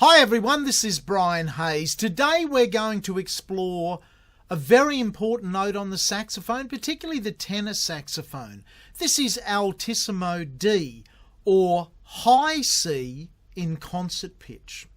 Hi everyone, this is Brian Hayes. Today we're going to explore a very important note on the saxophone, particularly the tenor saxophone. This is Altissimo D, or high C in concert pitch.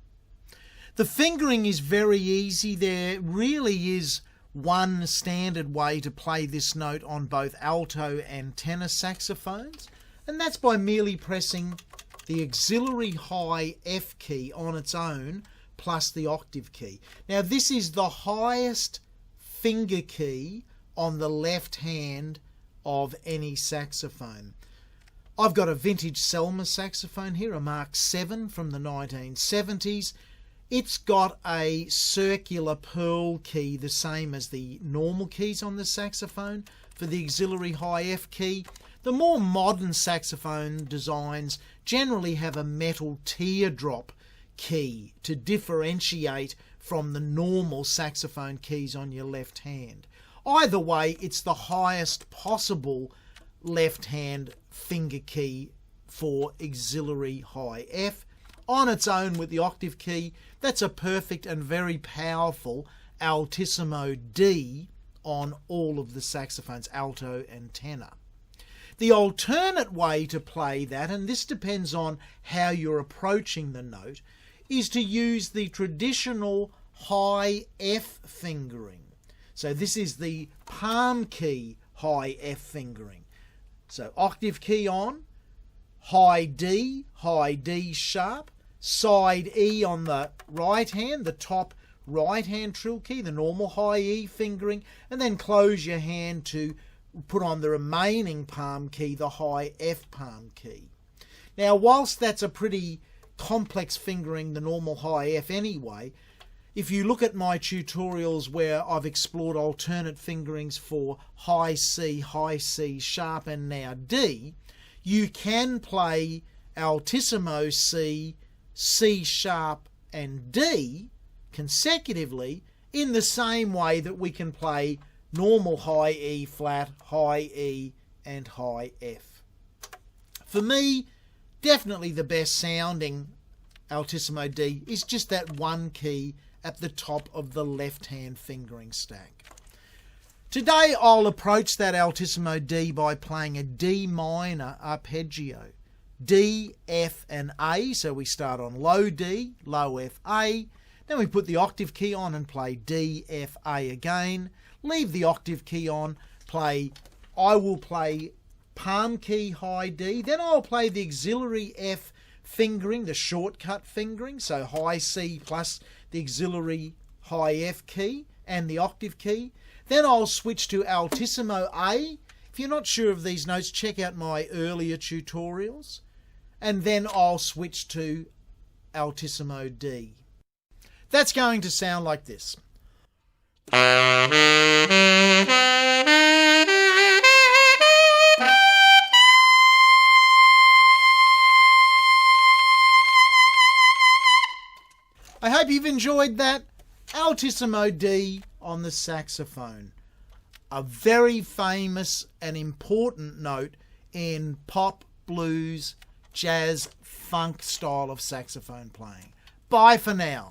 The fingering is very easy. There really is one standard way to play this note on both alto and tenor saxophones, and that's by merely pressing the auxiliary high F key on its own plus the octave key. Now this is the highest finger key on the left hand of any saxophone. I've got a vintage Selmer saxophone here, a Mark 7 from the 1970s. It's got a circular pearl key, the same as the normal keys on the saxophone for the auxiliary high F key. The more modern saxophone designs generally have a metal teardrop key to differentiate from the normal saxophone keys on your left hand. Either way, it's the highest possible left hand finger key for auxiliary high F. On its own with the octave key, that's a perfect and very powerful Altissimo D on all of the saxophones, alto and tenor. The alternate way to play that, and this depends on how you're approaching the note, is to use the traditional high F fingering. So this is the palm key high F fingering. So octave key on, high D sharp, side E on the right hand, the top right hand trill key, the normal high E fingering, and then close your hand to put on the remaining palm key, the high F palm key. Now, whilst that's a pretty complex fingering, the normal high F anyway, if you look at my tutorials where I've explored alternate fingerings for high C sharp, and now D, you can play Altissimo C, C sharp, and D consecutively in the same way that we can play normal high E flat, high E, and high F. For me, definitely the best sounding Altissimo D is just that one key at the top of the left-hand fingering stack. Today I'll approach that Altissimo D by playing a D minor arpeggio. D, F, and A, so we start on low D, low F, A. Then we put the octave key on and play D, F, A again. Leave the octave key on, I will play palm key high D, then I'll play the auxiliary F fingering, the shortcut fingering, so high C plus the auxiliary high F key and the octave key. Then I'll switch to Altissimo A. If you're not sure of these notes, check out my earlier tutorials. And then I'll switch to Altissimo D. That's going to sound like this. I hope you've enjoyed that. Altissimo D on the saxophone. A very famous and important note in pop, blues, jazz, funk style of saxophone playing. Bye for now.